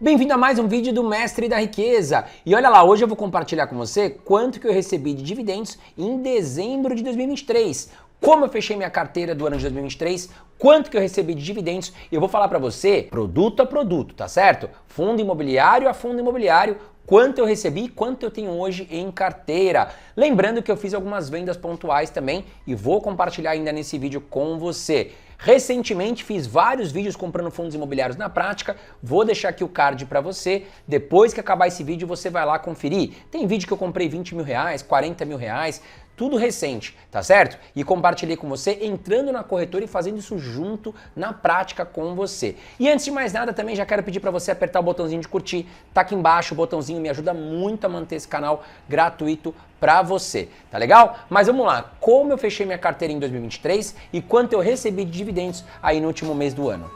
Bem-vindo a mais um vídeo do Mestre da Riqueza. E olha lá, hoje eu vou compartilhar com você quanto que eu recebi de dividendos em dezembro de 2023. Como eu fechei minha carteira do ano de 2023, quanto que eu recebi de dividendos. Eu vou falar para você, produto a produto, tá certo? Fundo imobiliário a fundo imobiliário, quanto eu recebi e quanto eu tenho hoje em carteira. Lembrando que eu fiz algumas vendas pontuais também e vou compartilhar ainda nesse vídeo com você. Recentemente fiz vários vídeos comprando fundos imobiliários na prática, vou deixar aqui o card para você, depois que acabar esse vídeo você vai lá conferir. Tem vídeo que eu comprei 20 mil reais, 40 mil reais, tudo recente, tá certo? E compartilhei com você entrando na corretora e fazendo isso junto na prática com você. E antes de mais nada também já quero pedir para você apertar o botãozinho de curtir, tá aqui embaixo o botãozinho, me ajuda muito a manter esse canal gratuito para você, tá legal? Mas vamos lá, como eu fechei minha carteira em 2023 e quanto eu recebi de dividendos aí no último mês do ano.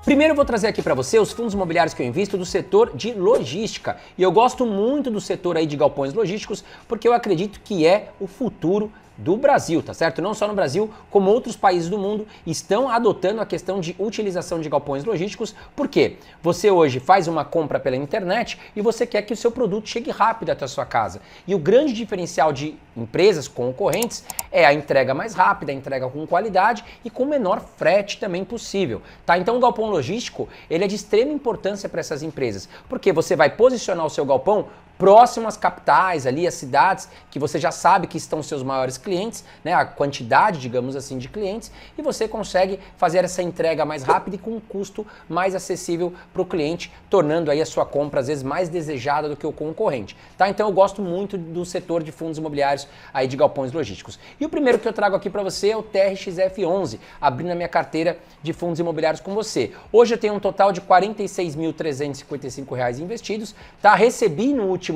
Primeiro eu vou trazer aqui para você os fundos imobiliários que eu invisto do setor de logística. E eu gosto muito do setor aí de galpões logísticos porque eu acredito que é o futuro do Brasil, tá certo? Não só no Brasil, como outros países do mundo estão adotando a questão de utilização de galpões logísticos. Por quê? Você hoje faz uma compra pela internet e você quer que o seu produto chegue rápido até a sua casa. E o grande diferencial de empresas concorrentes é a entrega mais rápida, a entrega com qualidade e com o menor frete também possível, tá? Então o galpão logístico, ele é de extrema importância para essas empresas, porque você vai posicionar o seu galpão próximo às capitais, ali, as cidades que você já sabe que estão seus maiores clientes, né, a quantidade, digamos assim, de clientes, e você consegue fazer essa entrega mais rápida e com um custo mais acessível para o cliente, tornando aí a sua compra às vezes mais desejada do que o concorrente, tá? Então eu gosto muito do setor de fundos imobiliários aí de galpões logísticos. E o primeiro que eu trago aqui para você é o TRXF11, abrindo a minha carteira de fundos imobiliários com você. Hoje eu tenho um total de R$ 46.355 investidos, tá? Recebi no último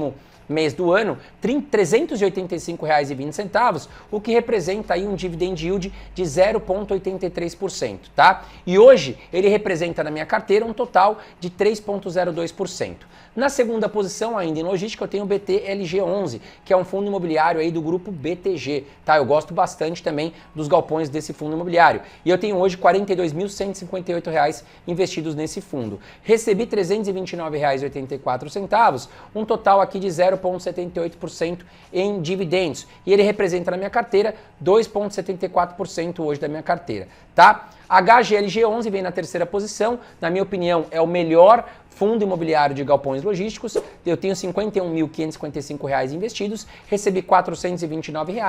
mês do ano, R$ 385,20, o que representa aí um dividend yield de 0,83%, tá? E hoje ele representa na minha carteira um total de 3,02%. Na segunda posição, ainda em logística, eu tenho o BTLG11, que é um fundo imobiliário aí do grupo BTG, tá? Eu gosto bastante também dos galpões desse fundo imobiliário. E eu tenho hoje R$ 42.158 investidos nesse fundo. Recebi R$ 329,84, um total aqui de 0,78% em dividendos. E ele representa na minha carteira 2,74% hoje da minha carteira, tá? HGLG11 vem na terceira posição, na minha opinião é o melhor fundo imobiliário de galpões logísticos. Eu tenho R$ 51.555 investidos, recebi R$ 429,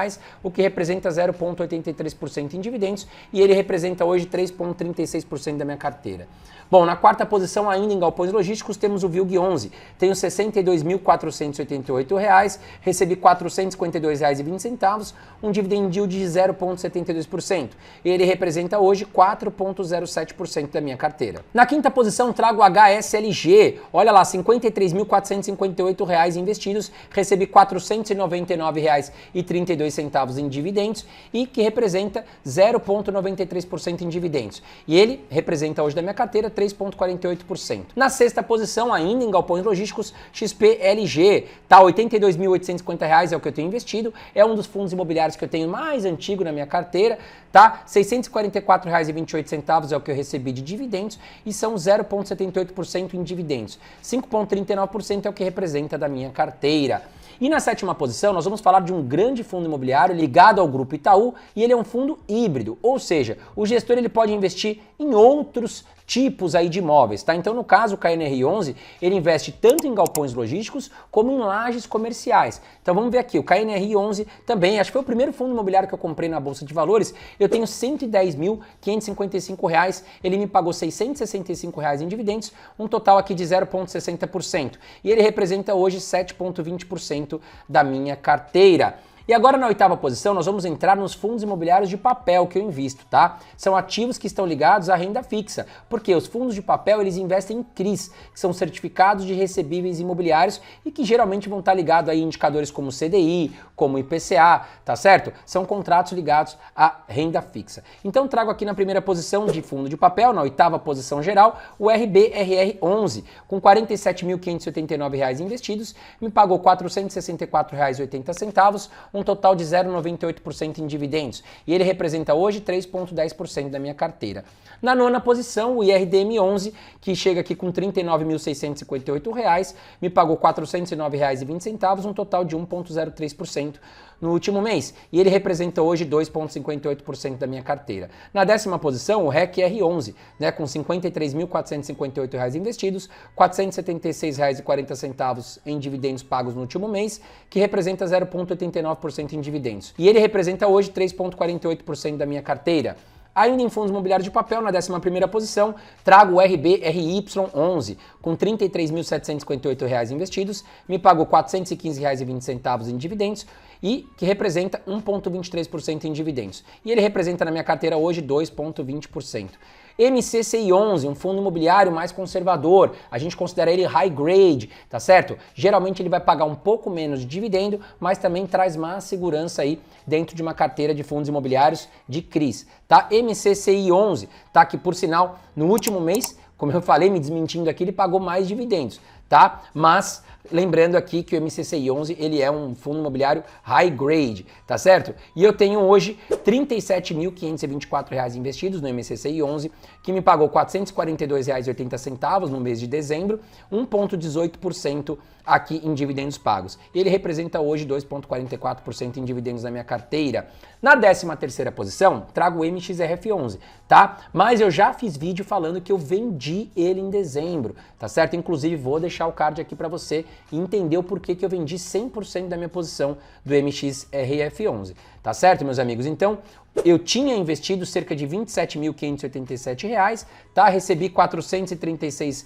o que representa 0,83% em dividendos e ele representa hoje 3,36% da minha carteira. Bom, na quarta posição ainda em galpões logísticos temos o VILG11, tenho R$ 62.488, recebi R$ 452,20, um dividend yield de 0,72%. Ele representa hoje 4,07% da minha carteira. Na quinta posição trago o HSLG, olha lá, R$ 53.458 investidos, recebi R$ 499,32 em dividendos e que representa 0,93% em dividendos. E ele representa hoje da minha carteira 3,48%. Na sexta posição, ainda em galpões logísticos, XPLG, tá? R$ 82.850 é o que eu tenho investido, é um dos fundos imobiliários que eu tenho mais antigo na minha carteira, tá? R$ 644,28 é o que eu recebi de dividendos e são 0,78% em dividendos. 5,39% é o que representa da minha carteira. E na sétima posição, nós vamos falar de um grande fundo imobiliário ligado ao Grupo Itaú e ele é um fundo híbrido, ou seja, o gestor ele pode investir em outros tipos aí de imóveis, tá? Então, no caso, o KNR11, ele investe tanto em galpões logísticos como em lajes comerciais. Então, vamos ver aqui, o KNR11 também, acho que foi o primeiro fundo imobiliário que eu comprei na Bolsa de Valores, eu tenho R$ 110.555, ele me pagou R$ 665 em dividendos, um total aqui de 0,60%, e ele representa hoje 7,20% da minha carteira. E agora na oitava posição nós vamos entrar nos fundos imobiliários de papel que eu invisto, tá? São ativos que estão ligados à renda fixa, porque os fundos de papel eles investem em CRIs, que são certificados de recebíveis imobiliários e que geralmente vão estar ligados a indicadores como CDI, como IPCA, tá certo? São contratos ligados à renda fixa. Então trago aqui na primeira posição de fundo de papel, na oitava posição geral, o RBRR11, com R$ 47.589 investidos, me pagou R$ 464,80, um total de 0,98% em dividendos. E ele representa hoje 3,10% da minha carteira. Na nona posição, o IRDM11, que chega aqui com R$ 39.658, me pagou R$ 409,20, um total de 1,03% no último mês. E ele representa hoje 2,58% da minha carteira. Na décima posição, o REC-R11, né, com R$ 53.458 investidos, R$ 476,40 em dividendos pagos no último mês, que representa 0,89% em dividendos. E ele representa hoje 3,48% da minha carteira. Ainda em fundos imobiliários de papel, na 11ª posição, trago o RBRY11, com R$ 33.758 investidos, me pagou R$ 415,20 em dividendos e que representa 1,23% em dividendos. E ele representa na minha carteira hoje 2,20%. MCCI11, um fundo imobiliário mais conservador, a gente considera ele high grade, tá certo? Geralmente ele vai pagar um pouco menos de dividendo, mas também traz mais segurança aí dentro de uma carteira de fundos imobiliários de CRIs, tá? MCCI11, tá? Que por sinal, no último mês, como eu falei, me desmentindo aqui, ele pagou mais dividendos, tá? Mas lembrando aqui que o MCCI11 ele é um fundo imobiliário high grade, tá certo? E eu tenho hoje R$ 37.524 investidos no MCCI11, que me pagou R$ 442,80 no mês de dezembro, 1,18% aqui em dividendos pagos. Ele representa hoje 2,44% em dividendos na minha carteira. Na 13ª posição, trago o MXRF11, tá? Mas eu já fiz vídeo falando que eu vendi ele em dezembro, tá certo? Inclusive vou deixar o card aqui para você e entender o porquê que eu vendi 100% da minha posição do MXRF11, tá certo, meus amigos? Então, eu tinha investido cerca de R$ 27.587, tá? Recebi R$ 436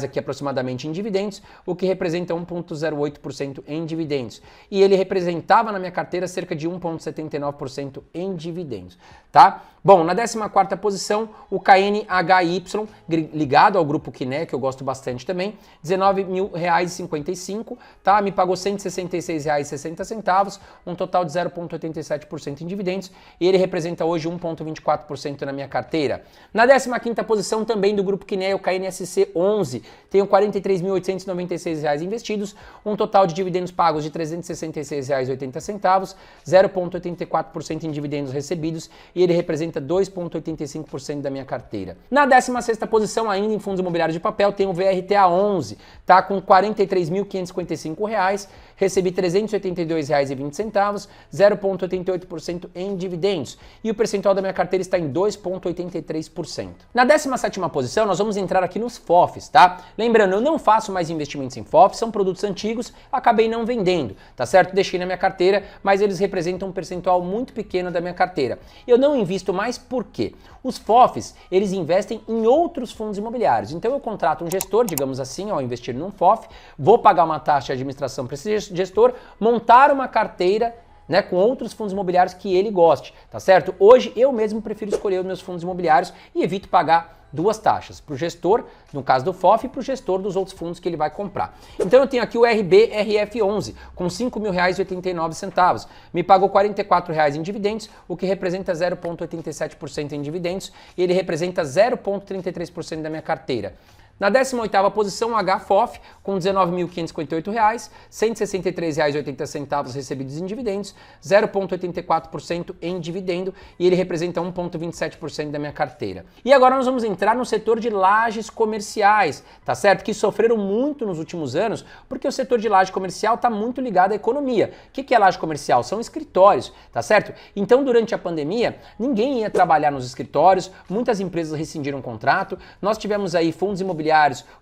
aqui aproximadamente em dividendos, o que representa 1,08% em dividendos. E ele representava na minha carteira cerca de 1,79% em dividendos, tá? Bom, na 14ª posição, o KNHY, ligado ao grupo Quiné, que eu gosto bastante também, R$ 19.055, tá? Me pagou R$ 166,60, um total de 0,87% em dividendos, e ele representa hoje 1,24% na minha carteira. Na 15ª posição também do grupo Quiné, o KNSC11, tenho R$ 43.896 investidos, um total de dividendos pagos de R$ 366,80, 0,84% em dividendos recebidos, e ele representa 2,85% da minha carteira. Na 16ª posição, ainda em fundos imobiliários de papel, tem o VRTA11, tá com R$ 43.555, recebi R$ 382,20, 0,88% em dividendos, e o percentual da minha carteira está em 2,83%. Na 17ª posição, nós vamos entrar aqui nos FOFs, tá? Lembrando, eu não faço mais investimentos em FOFs, são produtos antigos, acabei não vendendo, tá certo? Deixei na minha carteira, mas eles representam um percentual muito pequeno da minha carteira. Eu não invisto mais por quê? Os FOFs, eles investem em outros fundos imobiliários. Então eu contrato um gestor, digamos assim, ao investir num FOF, vou pagar uma taxa de administração para esse gestor, montar uma carteira, né, com outros fundos imobiliários que ele goste, tá certo? Hoje eu mesmo prefiro escolher os meus fundos imobiliários e evito pagar duas taxas, para o gestor, no caso do FOF, e para o gestor dos outros fundos que ele vai comprar. Então eu tenho aqui o RBRF11, com R$ 5.000,89, me pagou R$ 44 em dividendos, o que representa 0,87% em dividendos, e ele representa 0,33% da minha carteira. Na 18ª posição, o HFOF, com R$ 19.558, R$ 163,80 recebidos em dividendos, 0,84% em dividendo, e ele representa 1,27% da minha carteira. E agora nós vamos entrar no setor de lajes comerciais, tá certo? Que sofreram muito nos últimos anos, porque o setor de laje comercial está muito ligado à economia. O que é laje comercial? São escritórios, tá certo? Então, durante a pandemia, ninguém ia trabalhar nos escritórios, muitas empresas rescindiram o contrato, nós tivemos aí fundos imobiliários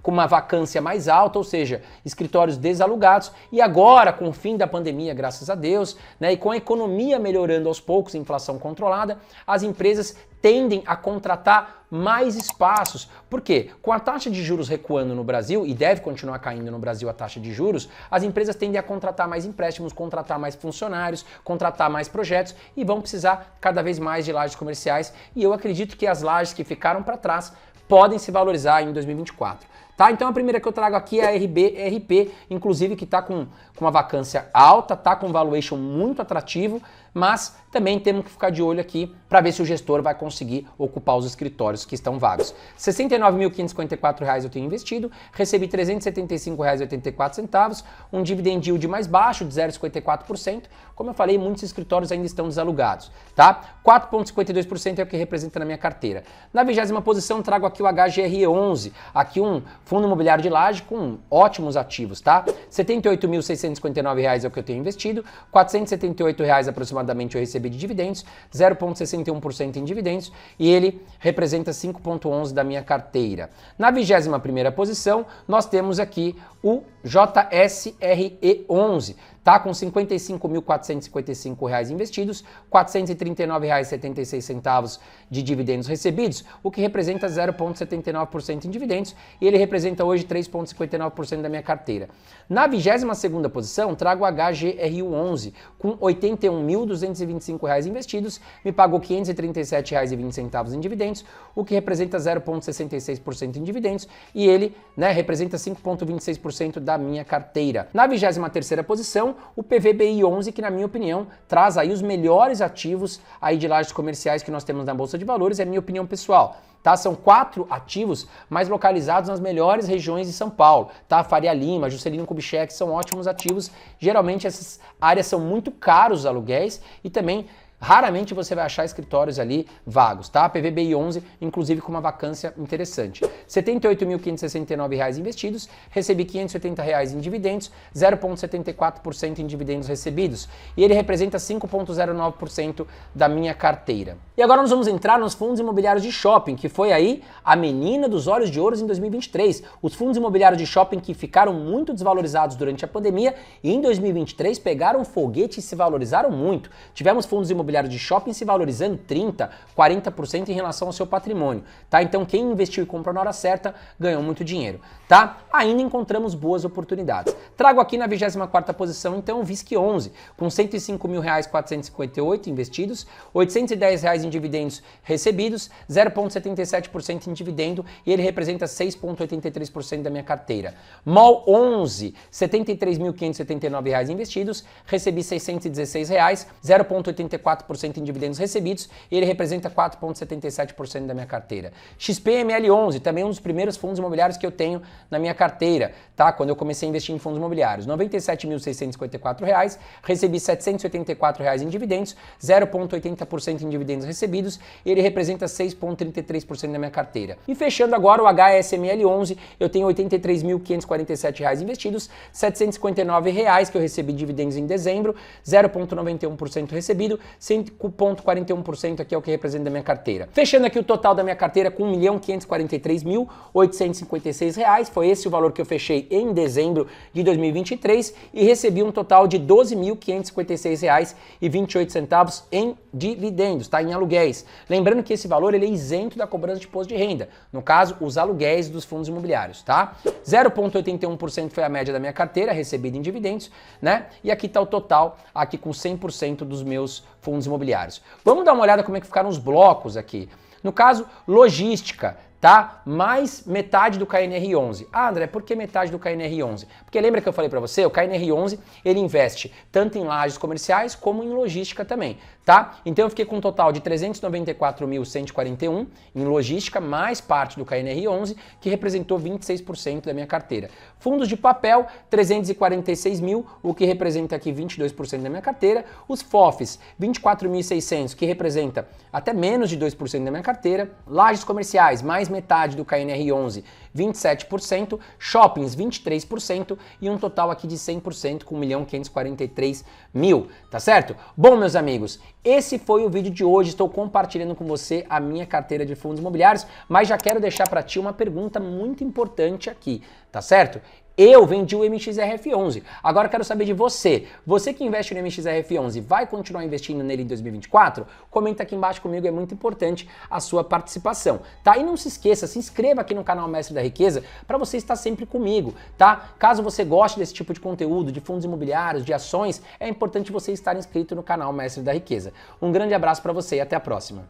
com uma vacância mais alta, ou seja, escritórios desalugados, e agora, com o fim da pandemia, graças a Deus, né, e com a economia melhorando aos poucos, a inflação controlada, as empresas tendem a contratar mais espaços. Por quê? Com a taxa de juros recuando no Brasil, e deve continuar caindo no Brasil a taxa de juros, as empresas tendem a contratar mais empréstimos, contratar mais funcionários, contratar mais projetos, e vão precisar cada vez mais de lajes comerciais, e eu acredito que as lajes que ficaram para trás podem se valorizar em 2024. Tá? Então a primeira que eu trago aqui é a RBRP, inclusive que está com uma vacância alta, tá com um valuation muito atrativo, mas também temos que ficar de olho aqui para ver se o gestor vai conseguir ocupar os escritórios que estão vagos. R$ 69.554 eu tenho investido, recebi R$ 375,84, um dividend yield mais baixo, de 0,54%. Como eu falei, muitos escritórios ainda estão desalugados, tá? 4,52% é o que representa na minha carteira. Na 20ª posição, trago aqui o HGRE11, aqui um fundo imobiliário de Laje com ótimos ativos, tá? R$ 78.659 é o que eu tenho investido, R$ 478 aproximadamente eu recebi de dividendos, 0,61% em dividendos, e ele representa 5,11% da minha carteira. Na 21ª posição, nós temos aqui o JSRE11, tá? Com R$ 55.455 investidos, R$ 439,76 de dividendos recebidos, o que representa 0,79% em dividendos, e ele representa hoje 3,59% da minha carteira. Na 22ª posição, trago o HGRU11, com R$ 81.225 investidos, me pagou R$ 537,20 em dividendos, o que representa 0,66% em dividendos, e ele, né, representa 5,26% da minha carteira. Na 23ª posição, o PVBI11, que na minha opinião traz aí os melhores ativos aí de lajes comerciais que nós temos na Bolsa de Valores, é minha opinião pessoal. Tá? São 4 ativos mais localizados nas melhores regiões de São Paulo, tá? Faria Lima, Juscelino Kubitschek são ótimos ativos. Geralmente essas áreas são muito caros os aluguéis e também raramente você vai achar escritórios ali vagos, tá? PVBI11, inclusive com uma vacância interessante. R$ 78.569 investidos, recebi R$ 580 em dividendos, 0,74% em dividendos recebidos, e ele representa 5,09% da minha carteira. E agora nós vamos entrar nos fundos imobiliários de shopping, que foi aí a menina dos olhos de ouro em 2023. Os fundos imobiliários de shopping que ficaram muito desvalorizados durante a pandemia e em 2023 pegaram um foguete e se valorizaram muito. Tivemos fundos imobiliários de shopping se valorizando 30%, 40% em relação ao seu patrimônio, tá? Então quem investiu e comprou na hora certa ganhou muito dinheiro, tá? Ainda encontramos boas oportunidades. Trago aqui na 24ª posição então o VISC11, com R$ 105.458 investidos, R$ 810 em dividendos recebidos, 0,77% em dividendo, e ele representa 6,83% da minha carteira. MOL11, R$ 73.579 investidos, recebi R$ 616, 0,84% em dividendos recebidos, e ele representa 4,77% da minha carteira. XPML11, também um dos primeiros fundos imobiliários que eu tenho na minha carteira, tá? Quando eu comecei a investir em fundos imobiliários. R$ 97.654, recebi R$ 784 em dividendos, 0,80% em dividendos recebidos, e ele representa 6,33% da minha carteira. E fechando agora o HSML11, eu tenho R$ 83.547 investidos, R$ 759 que eu recebi de dividendos em dezembro, 0,91% recebido, 5,41% aqui é o que representa da minha carteira. Fechando aqui o total da minha carteira com R$ 1.543.856, foi esse o valor que eu fechei em dezembro de 2023 e recebi um total de R$ 12.556,28 em dividendos, tá? Em aluguéis. Lembrando que esse valor ele é isento da cobrança de imposto de renda, no caso, os aluguéis dos fundos imobiliários, tá? 0,81% foi a média da minha carteira recebida em dividendos, né? E aqui está o total, aqui com 100% dos meus fundos imobiliários. Vamos dar uma olhada como é que ficaram os blocos aqui. No caso, logística, tá? Mais metade do KNR11. Ah, André, por que metade do KNR11? Porque lembra que eu falei para você, o KNR11, ele investe tanto em lajes comerciais como em logística também, tá? Então eu fiquei com um total de 394.141 em logística, mais parte do KNR11, que representou 26% da minha carteira. Fundos de papel, 346 mil, o que representa aqui 22% da minha carteira. Os FOFs, 24.600, que representa até menos de 2% da minha carteira. Lajes comerciais, mais metade do KNR11, 27%, shoppings 23% e um total aqui de 100% com 1.543.000, tá certo? Bom, meus amigos, esse foi o vídeo de hoje, estou compartilhando com você a minha carteira de fundos imobiliários, mas já quero deixar para ti uma pergunta muito importante aqui, tá certo? Eu vendi o MXRF11, agora quero saber de você. Você que investe no MXRF11, vai continuar investindo nele em 2024? Comenta aqui embaixo comigo, é muito importante a sua participação, tá? E não se esqueça, se inscreva aqui no canal Mestre da Riqueza para você estar sempre comigo, tá? Caso você goste desse tipo de conteúdo, de fundos imobiliários, de ações, é importante você estar inscrito no canal Mestre da Riqueza. Um grande abraço para você e até a próxima.